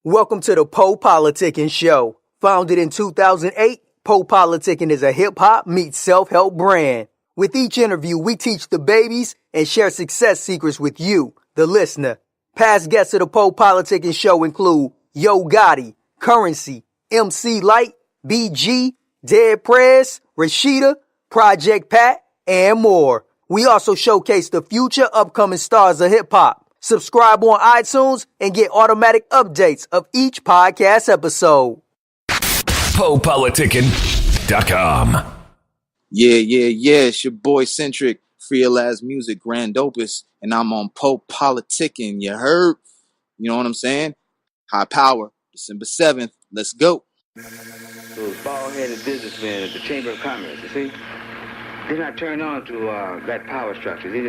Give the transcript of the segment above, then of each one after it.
Welcome to the PoPolitickin show. Founded in 2008, PoPolitickin is a hip-hop meets self-help brand. With each interview, we teach the babies and share success secrets with you, the listener. Past guests of the PoPolitickin show include Yo Gotti, Currency, MC Light, BG, Dead Prez, Rashida, Project Pat, and more. We also showcase the future upcoming stars of hip-hop. Subscribe on iTunes and get automatic updates of each podcast episode. PoPolitickin.com. Yeah. It's your boy Centric, FreeAtLastMusic, Grand Opus, and I'm on PoPolitickin. You heard? You know what I'm saying? High power, December 7th. Let's go. Those bald-headed businessmen at the Chamber of Commerce, you see? They're not turned on to that power structure. They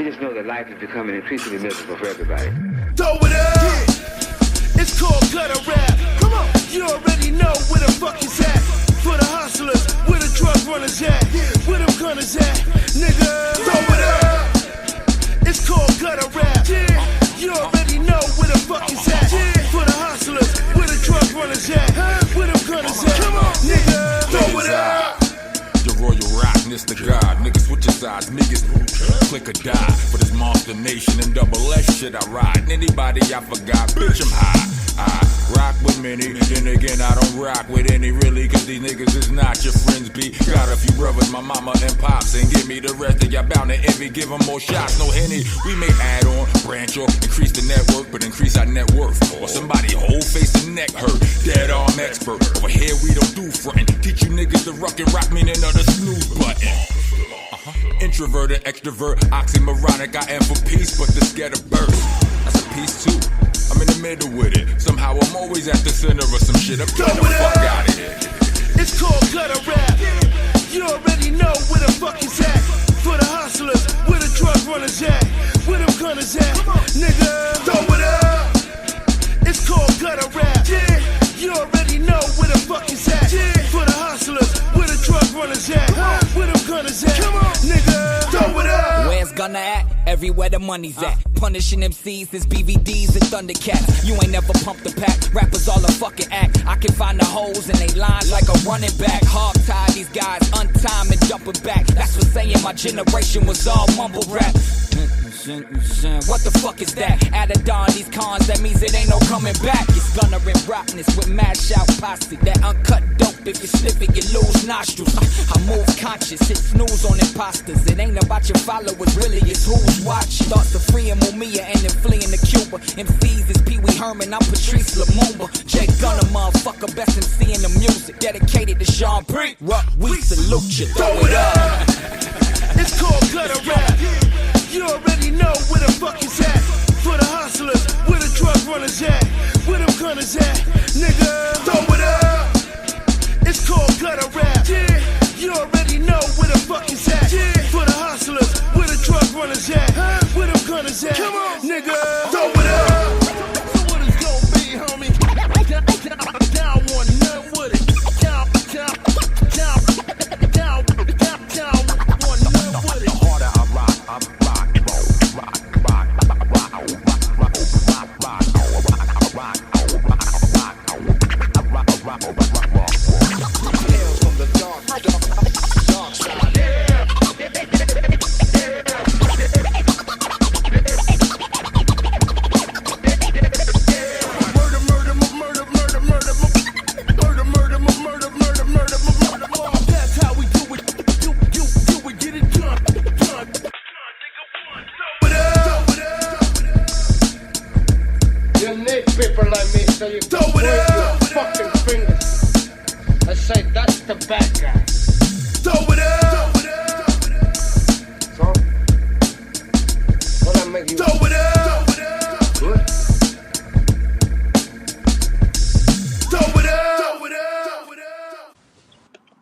just know that life is becoming increasingly miserable for everybody. Throw it up! Yeah. It's called gutter rap. Come on! You already know where the fuck is at. For the hustlers, where the drug runners at. Where them gunners at. Nigga, throw it up! It's called gutter rap. Yeah. You already know where the fuck is at. For the hustlers, where the drug runners at. Where them gunners at. Come on! Nigga, throw it up! Royal Rockness to God, niggas switch your sides, niggas click or die. For this monster nation and double S shit I ride. And anybody I forgot, bitch I'm high. I rock with many, then again I don't rock with any really. Cause these niggas is not your friends be. Got a few brothers, my mama and pops. And give me the rest of y'all bound to envy. Give them more shots, no Henny. We may add on, branch or increase the network, but increase our net worth. Or somebody whole face and neck hurt. Dead arm expert. Over here we don't do frontin'. Teach you niggas to rock and rock meaning of the snooze button. Introverted, extrovert, oxymoronic. I am for peace, but the scatter burst. That's a piece too. I'm in the middle with it. Somehow I'm always at the center of some shit. I'm getting the fuck out of here. It's called gutter rap. You already know where the fuck is at. For the hustlers, where the drug runners at. Where them gunners at. Nigga, throw it up. It's called gutter rap. You already know where the fuck is at. For the hustlers, where the drug runners at. Where them gunners at. Nigga, throw it up. Where's Gunna at? Everywhere the money's at. Punishing MCs since BVDs and Thundercats. You ain't never pumped the pack. Rappers all a fucking act. I can find the holes in they lines like a running back. Hog tie these guys, untime and jumping back. That's what saying my generation was all mumble rap. What the fuck is that? Added on these cons, that means it ain't no coming back. It's Gunna and Rockness with mash out posse. That uncut dope, if you sniff it, you lose nostrils. I move conscious, hit snooze on imposters. It ain't about your followers, really it's who's watching. Thoughts of freeing Mumia and then fleeing to Cuba. MCs is Pee Wee Herman, I'm Patrice Lumumba. Jay Gunna, motherfucker, best MC in the music. Dedicated to Sean Bree. We salute you, throw it up. It's called gutter rap. You already know where the fuck is at. For the hustlers, where the drug runners at. Where them gunners at. Nigga, throw it up. It's called gutter rap. You already know where the fuck is at. For the hustlers, where the drug runners at. Where them gunners at. Nigga, throw it up. So what it's gonna be, homie? Down one, none with it. Down, one, none with it. The harder I rock, I'm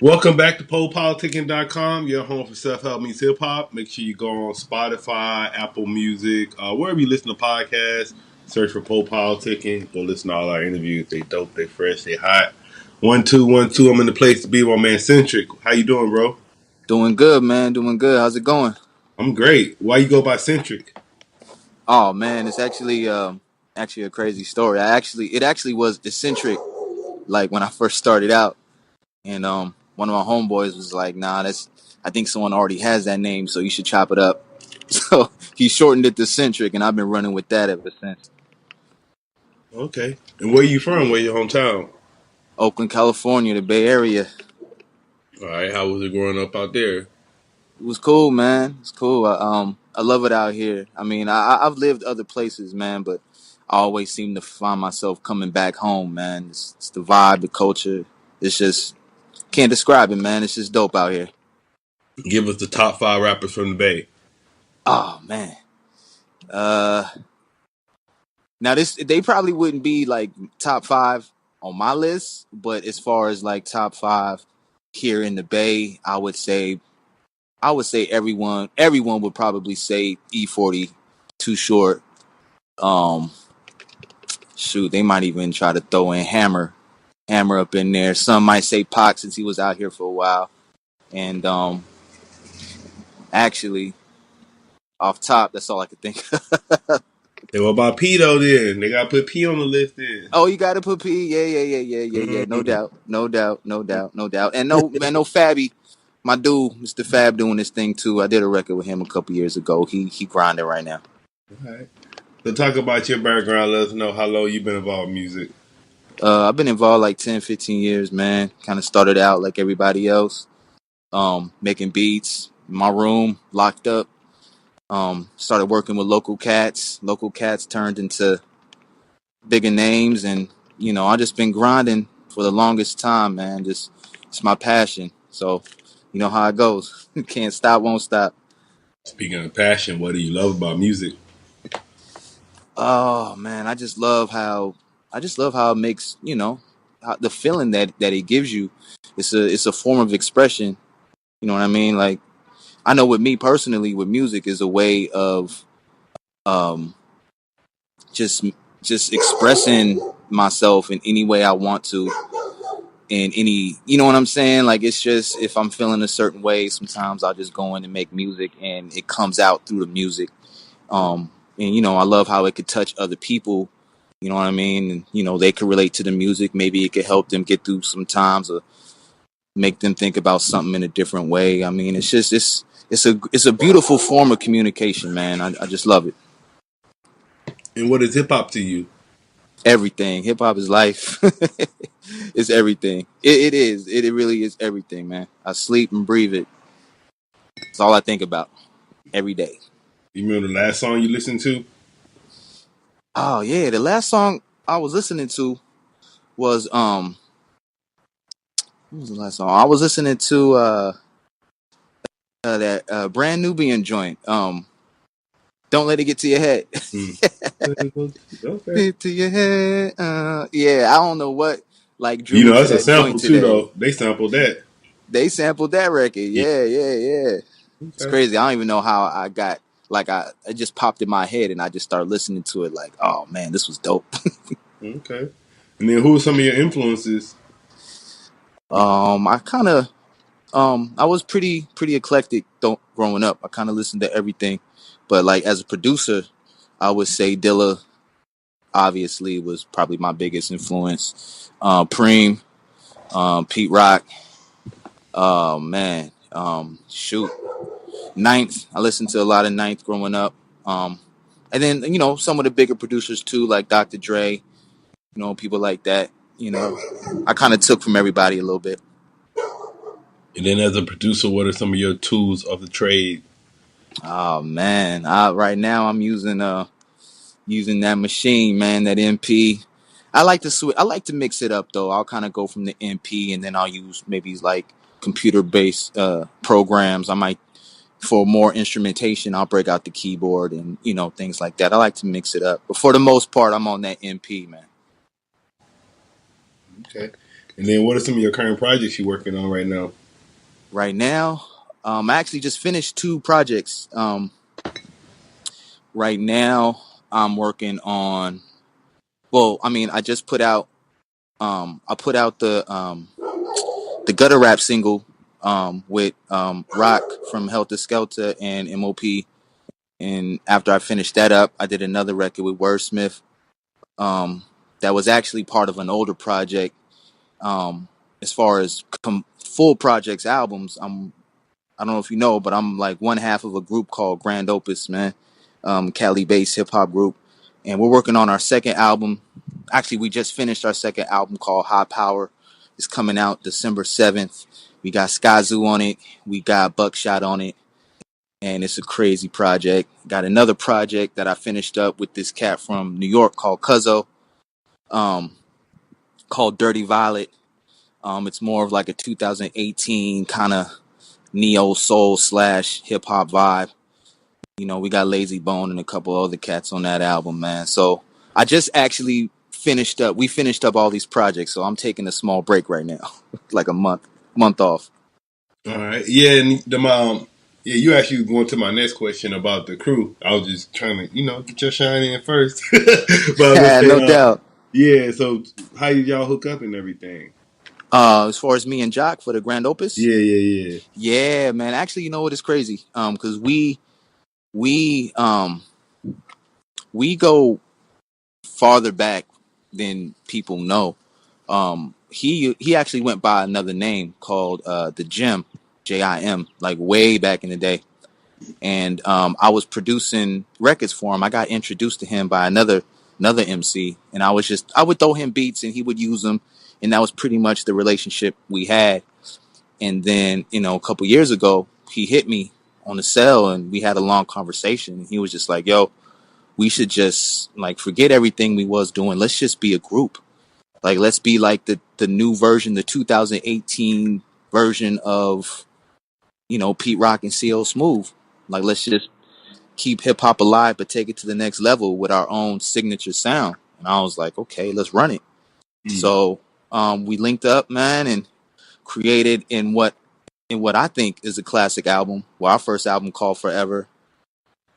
Welcome back to PoPolitickin.com, your home for self-help meets hip-hop. Make sure you go on Spotify, Apple Music, wherever you listen to podcasts. Search for PoPolitickin. Go listen to all our interviews. They dope, they fresh, they hot. 1, 2, 1, 2. I'm in the place to be with my man Centric. How you doing, bro? Doing good, man. Doing good. How's it going? I'm great. Why you go by Centric? Oh, man. It's actually actually a crazy story. It actually was eccentric. Like when I first started out, and one of my homeboys was like, "Nah, I think someone already has that name, so you should chop it up." So he shortened it to Centric, and I've been running with that ever since. Okay. And where you from? Where your hometown? Oakland, California, the Bay Area. All right. How was it growing up out there? It was cool, man. It's cool. I love it out here. I mean, I've lived other places, man, but I always seem to find myself coming back home, man. It's the vibe, the culture. It's just can't describe it, man. It's just dope out here. Give us the top 5 rappers from the Bay. Oh man. Uh, Now they probably wouldn't be like top 5 on my list, but as far as like top 5 here in the Bay, I would say everyone would probably say E40, Too Short. Um, Shoot, they might even try to throw in Hammer up in there. Some might say Pac since he was out here for a while. And actually, off top, that's all I could think of. Hey, what about P though? Then they gotta put P on the list. Then. Oh, you got to put P. Yeah. No Mm. doubt, no doubt, no doubt, no doubt. And no man, no Fabby. My dude, Mr. Fab, doing this thing too. I did a record with him a couple years ago. He grinding right now. All right. So talk about your background. Let us know how long you've been involved in music. I've been involved like 10, 15 years, man. Kind of started out like everybody else, making beats in my room, locked up. Started working with local cats. Local cats turned into bigger names, and I just been grinding for the longest time, man. Just it's my passion. So you know how it goes. Can't stop, won't stop. Speaking of passion, what do you love about music? Oh man, I just love how it makes the feeling that it gives you. It's a form of expression. You know what I mean? Like I know with me personally, with music is a way of um just just expressing myself in any way I want to, in any, you know what I'm saying? Like it's just if I'm feeling a certain way, sometimes I'll just go in and make music, and it comes out through the music. And I love how it could touch other people. You know what I mean? And they could relate to the music. Maybe it could help them get through some times, or make them think about something in a different way. I mean, it's a beautiful form of communication, man. I just love it. And what is hip hop to you? Everything. Hip hop is life. It's everything. It is. It really is everything, man. I sleep and breathe it. It's all I think about every day. You remember the last song you listened to? Oh yeah, the last song I was listening to was what was the last song? I was listening to that brand Nubian joint. Don't let it get to your head. Okay. Get to your head. Yeah, I don't know what like drew You me know, to that's a that joint sample too, today. though. They sampled that. They sampled that record. Yeah. Yeah. It's Okay. crazy. I don't even know how I got like it just popped in my head, and I just started listening to it like, oh man, this was dope. Okay. And then who are some of your influences? I kind of I was pretty eclectic growing up. I kind of listened to everything, but like as a producer, I would say Dilla obviously was probably my biggest influence. Preem, Pete Rock. Man, shoot, Ninth. I listened to a lot of Ninth growing up. And then some of the bigger producers too, like Dr. Dre. People like that. I kind of took from everybody a little bit. And then as a producer, what are some of your tools of the trade? Oh man, right now I'm using that machine, man, that MP. I like to mix it up though. I'll kind of go from the MP, and then I'll use maybe like computer based programs. I might, for more instrumentation, I'll break out the keyboard and things like that. I like to mix it up, but for the most part, I'm on that MP, man. Okay. And then what are some of your current projects you're working on right now? Right now, I actually just finished 2 projects. Right now, I'm working on. Well, I mean, I just put out. I put out the gutter rap single with Rock from Helter Skelter and MOP. And after I finished that up, I did another record with Wordsmith. that was actually part of an older project. As far as full projects albums, I don't know if you know, but I'm like one half of a group called Grand Opus, man. Cali-based hip hop group, and we're working on our second album. Actually, we just finished our second album called High Power. It's coming out December 7th. We got CuzOh on it. We got Buckshot on it. And it's a crazy project. Got another project that I finished up with this cat from New York called CuzOh, called Dirty Violet. It's more of like a 2018 kind of neo soul / hip hop vibe. You know, we got Lazy Bone and a couple other cats on that album, man. So I just actually we finished up all these projects. So I'm taking a small break right now, like a month off. All right. Yeah, and yeah, you actually going to my next question about the crew. I was just trying to, get your shine in first. But I was gonna No say, doubt. yeah. So how did y'all hook up and everything? As far as me and Jock for the Grand Opus, Yeah. yeah, man. Actually, you know what is crazy? Because we go farther back than people know. He actually went by another name called the Jim, Jim, like way back in the day. And I was producing records for him. I got introduced to him by another MC, and I would throw him beats and he would use them, and that was pretty much the relationship we had. And then, a couple years ago, he hit me on the cell and we had a long conversation. He was just like, yo, we should just like forget everything we was doing. Let's just be a group. Like, let's be like the new version, the 2018 version of, Pete Rock and CL Smooth. Like, let's just keep hip hop alive, but take it to the next level with our own signature sound. And I was like, okay, let's run it. So we linked up, man, and created in what I think is a classic album. Well, our first album called Forever.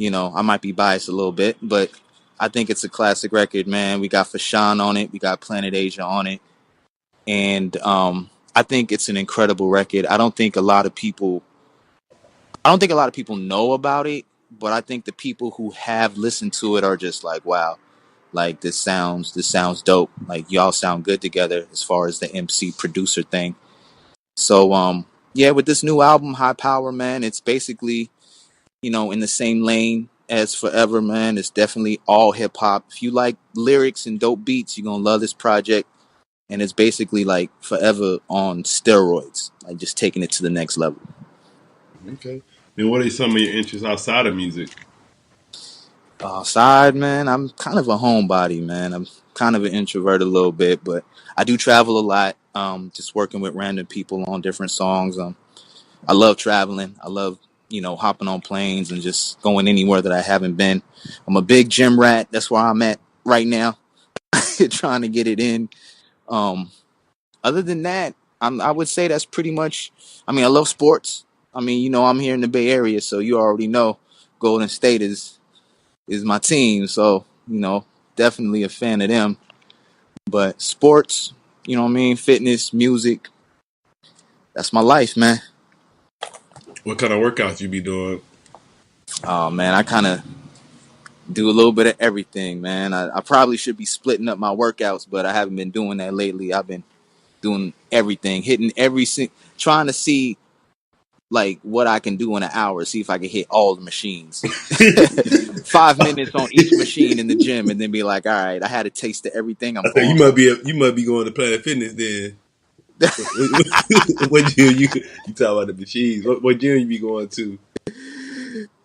I might be biased a little bit, but I think it's a classic record, man. We got Fashawn on it. We got Planet Asia on it. And I think it's an incredible record. I don't think a lot of people know about it, but I think the people who have listened to it are just like, wow, like this sounds dope. Like, y'all sound good together as far as the MC producer thing. So yeah, with this new album, High Power, man, it's basically, in the same lane as Forever, man. It's definitely all hip hop. If you like lyrics and dope beats, you're gonna love this project. And it's basically like Forever on steroids, like just taking it to the next level. Okay. Then what are some of your interests outside of music? Outside, man, I'm kind of a homebody, man. I'm kind of an introvert a little bit, but I do travel a lot. Just working with random people on different songs. I love traveling. I love, hopping on planes and just going anywhere that I haven't been. I'm a big gym rat. That's where I'm at right now, trying to get it in. Other than that, I would say that's pretty much. I mean, I love sports. I mean, I'm here in the Bay Area, so you already know Golden State is my team. So, definitely a fan of them. But sports, what I mean, fitness, music, that's my life, man. What kind of workouts you be doing? Oh, man, I kind of do a little bit of everything, man. I probably should be splitting up my workouts, but I haven't been doing that lately. I've been doing everything, hitting trying to see like what I can do in an hour, see if I can hit all the machines. 5 minutes on each machine in the gym, and then be like, all right, I had a taste of everything. I'm going. You might be going to Planet Fitness then. What gym you talk about the machines? What gym you be going to?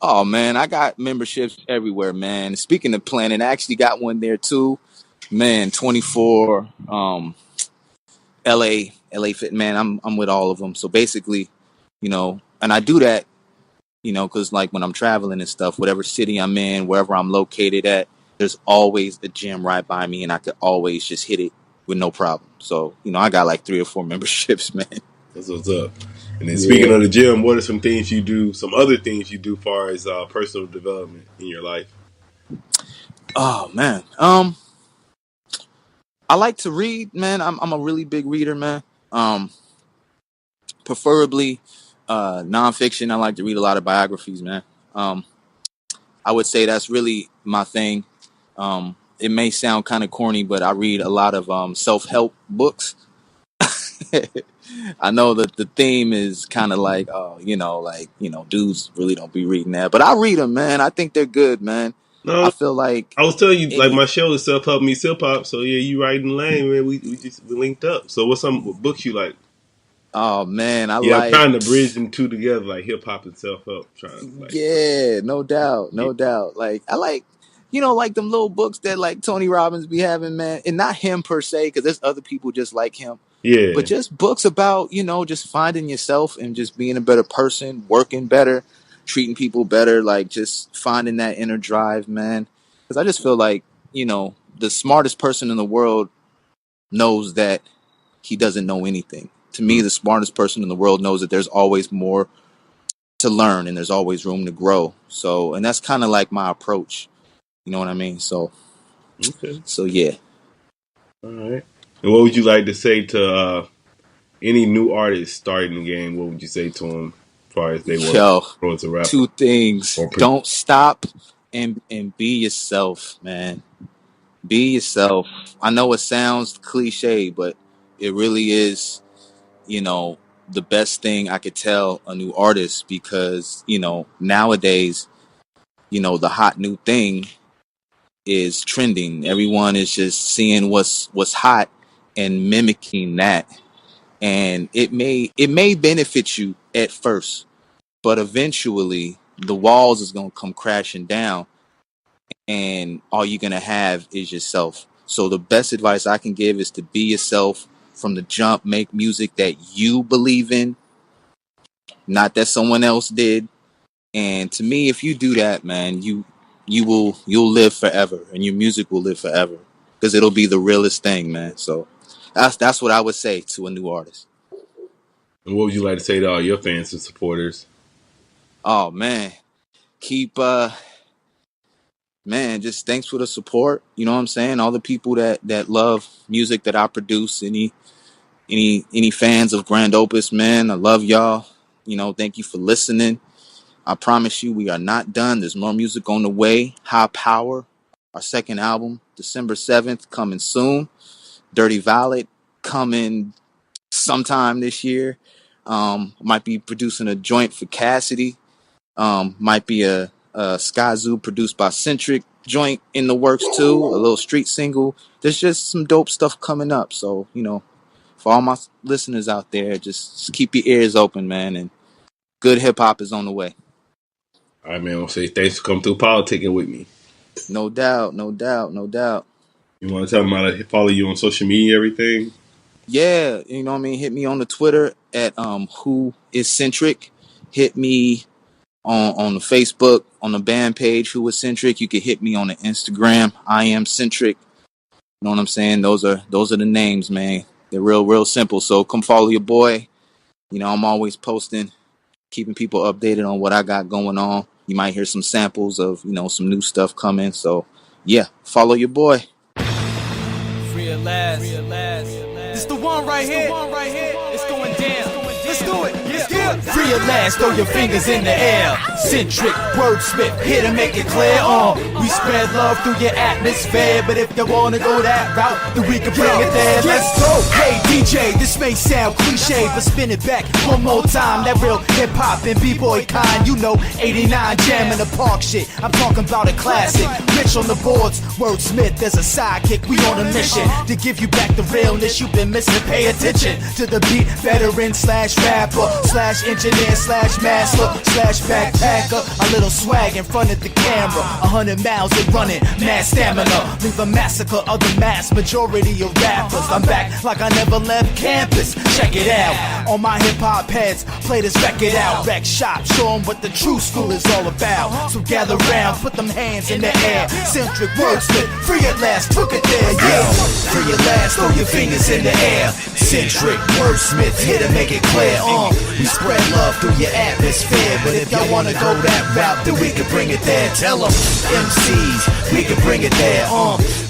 Oh man, I got memberships everywhere, man. Speaking of Planet, I actually got one there too. Man, 24, LA Fit, man. I'm with all of them. So basically, and I do that, because like when I'm traveling and stuff, whatever city I'm in, wherever I'm located at, there's always a gym right by me, and I could always just hit it with no problem. So, I got like 3 or 4 memberships, man. That's what's up. And then speaking of the gym, what are some other things you do as far as personal development in your life? Oh man. I like to read, man. I'm a really big reader, man. Preferably nonfiction. I like to read a lot of biographies, man. I would say that's really my thing. it may sound kind of corny, but I read a lot of self-help books. I know that the theme is kind of like, dudes really don't be reading that, but I read them, man. I think they're good, man. No, I feel like I was telling you, like any. my show is Self Help Meets Hip Hop. So yeah, you right in the lane, man. We linked up. So what's some books you like? Oh man, I Yeah, I'm like. trying to bridge them two together, like hip hop and self help. Trying like, Yeah, no doubt, yeah, no doubt. Like I like, like them little books that like Tony Robbins be having, man, and not him per se, because there's other people just like him. But yeah. just books about, just finding yourself and just being a better person, working better, treating people better, like just finding that inner drive, man. Because I just feel like, the smartest person in the world knows that he doesn't know anything. To me, the smartest person in the world knows that there's always more to learn and there's always room to grow. So, and that's kind of like my approach. You know what I mean? So Okay, yeah. all right. And what would you like to say to any new artist starting the game? What would you say to them as far as they Yo, want as a rapper? two things. Or Don't stop and be yourself, man. Be yourself. I know it sounds cliche, but it really is, the best thing I could tell a new artist, because, nowadays, the hot new thing is trending. Everyone is just seeing what's hot and mimicking that. And it may benefit you at first, but eventually the walls is going to come crashing down and all you're going to have is yourself. So the best advice I can give is to be yourself from the jump. Make music that you believe in, not that someone else did. And to me, if you do that, man, you'll live forever, and your music will live forever, because it'll be the realest thing, man. So that's what I would say to a new artist. And what would you like to say to all your fans and supporters? Oh man, keep man, just thanks for the support. You know what I'm saying? All the people that love music that I produce. Any fans of Grand Opus, man, I love y'all. Thank you for listening. I promise you, we are not done. There's more music on the way. High Power, our second album, December 7th, coming soon. Dirty Violet, coming sometime this year. Might be producing a joint for Cassidy. Might be a CuzOh produced by Centric joint in the works too. A little street single. There's just some dope stuff coming up. So, for all my listeners out there, just keep your ears open, man. And good hip hop is on the way. All right, man. I'll say thanks for coming through politicking with me. No doubt, no doubt, no doubt. You want to tell them how to follow you on social media, everything? Yeah, you know what I mean? Hit me on the Twitter at Who Is Centric. Hit me on the Facebook, on the band page, Who Is Centric. You can hit me on the Instagram, I Am Centric. You know what I'm saying? Those are the names, man. They're real simple. So come follow your boy. I'm always posting, keeping people updated on what I got going on. You might hear some samples of, some new stuff coming. So yeah, follow your boy. FreeAtLast. It's the one right here. It's going down. Let's do it. Yeah. FreeAtLast, throw your fingers in the air. Centric, Wordsmith, here to make it clear. We spread love through your atmosphere, but if you wanna go that route, then we can bring it there. Let's go. Hey DJ, this may sound cliche, but spin it back one more time. That real hip hop and b-boy kind, 89 jam in the park shit. I'm talking about a classic. Rich on the boards, Wordsmith, there's a sidekick. We on a mission to give you back the realness you've been missing. Pay attention to the beat, veteran slash rapper slash engineer slash master slash backpacker. A little swag in front of the camera, 100 miles and running, mad stamina. Leave a massacre of the mass majority of rappers. I'm back like I never left campus. Check it out, all my hip hop heads, play this record out. Wreck shop, show them what the true school is all about. So gather round, put them hands in the air. Centric, Wordsmith, FreeAtLast, took it there, yeah. FreeAtLast, throw your fingers in the air. Centric, Wordsmith, here to make it clear. We spread love through your atmosphere, but if y'all wanna go that route, then we can bring it there. Tell them MCs, we can bring it there.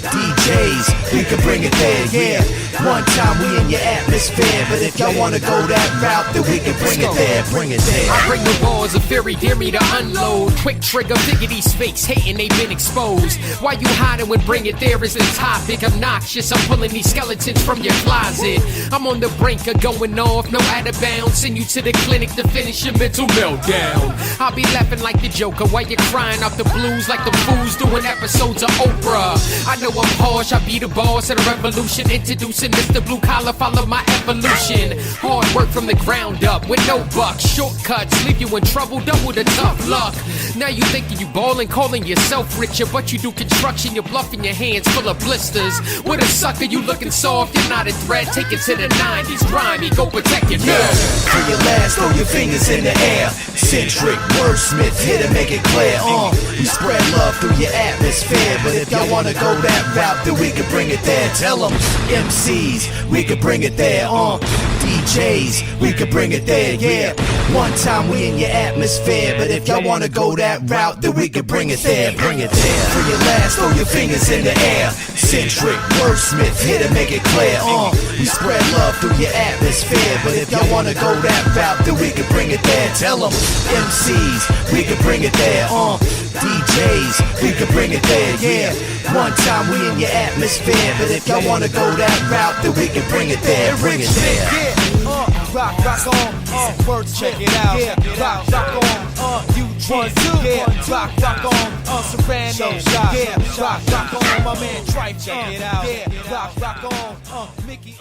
DJs, we can bring it there, yeah. One time we in your atmosphere, but if y'all wanna go that route, then we can bring it there, bring it there. I bring the balls of fury, dare me to unload. Quick trigger, figure these fakes hating, they been exposed. Why you hiding when bring it there is the topic? Obnoxious, I'm pulling these skeletons from your closet. I'm on the brink of going off, no out of bounds. Send you to the clinic to finish your mental meltdown. I'll be laughing like the Joker while you're crying out the blues like the fools doing episodes of Oprah. I know I'm harsh, I be the boss of the revolution. Introducing Mr. Blue Collar, follow my evolution. Hard work from the ground up with no bucks. Shortcuts leave you in trouble, double the tough luck. Now you thinking you ballin', calling yourself richer, but you do construction, you're bluffing your hands full of blisters. With a sucker, you looking soft, you're not a threat. Take it to the 90s, grimy, go protect your nerve. FreeAtLast, throw your fingers in the air. Centric, Wordsmith, here to make it clear. We spread love through your atmosphere, but if y'all wanna go that route, then we can bring it there. Tell them MCs, we can bring it there. DJs, we can bring it there, yeah. One time we in your atmosphere, but if y'all wanna go that route, then we can bring it there, bring it there. FreeAtLast, throw your fingers in the air. Centric, Wordsmith, here to make it clear. We spread love through your atmosphere, but if y'all wanna go that route, then we can bring it there. Tell them MCs, we can bring it there. DJs, we can bring it there, yeah. One time we in your atmosphere, but if y'all wanna go that route, then we can bring it there, bring it there. Rock, rock on, words, check it out. Yeah, rock, rock on, you 1, 2, yeah, rock on, Cyrano, yeah, rock on, my man Trife, check it out. Yeah, rock on, Mickey,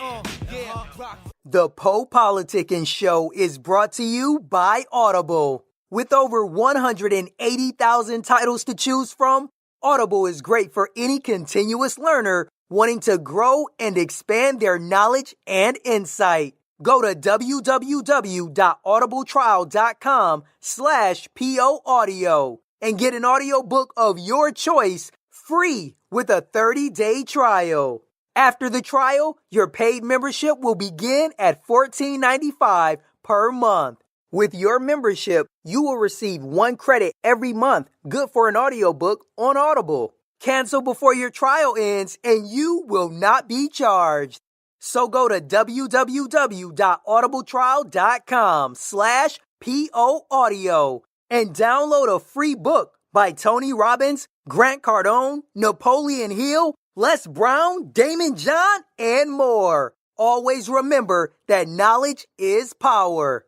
yeah, rock. The PoPolitickin Show is brought to you by Audible. With over 180,000 titles to choose from, Audible is great for any continuous learner wanting to grow and expand their knowledge and insight. Go to www.audibletrial.com/POAudio and get an audiobook of your choice free with a 30-day trial. After the trial, your paid membership will begin at $14.95 per month. With your membership, you will receive 1 credit every month, good for an audiobook on Audible. Cancel before your trial ends and you will not be charged. So go to www.audibletrial.com/POAudio and download a free book by Tony Robbins, Grant Cardone, Napoleon Hill, Les Brown, Damon John, and more. Always remember that knowledge is power.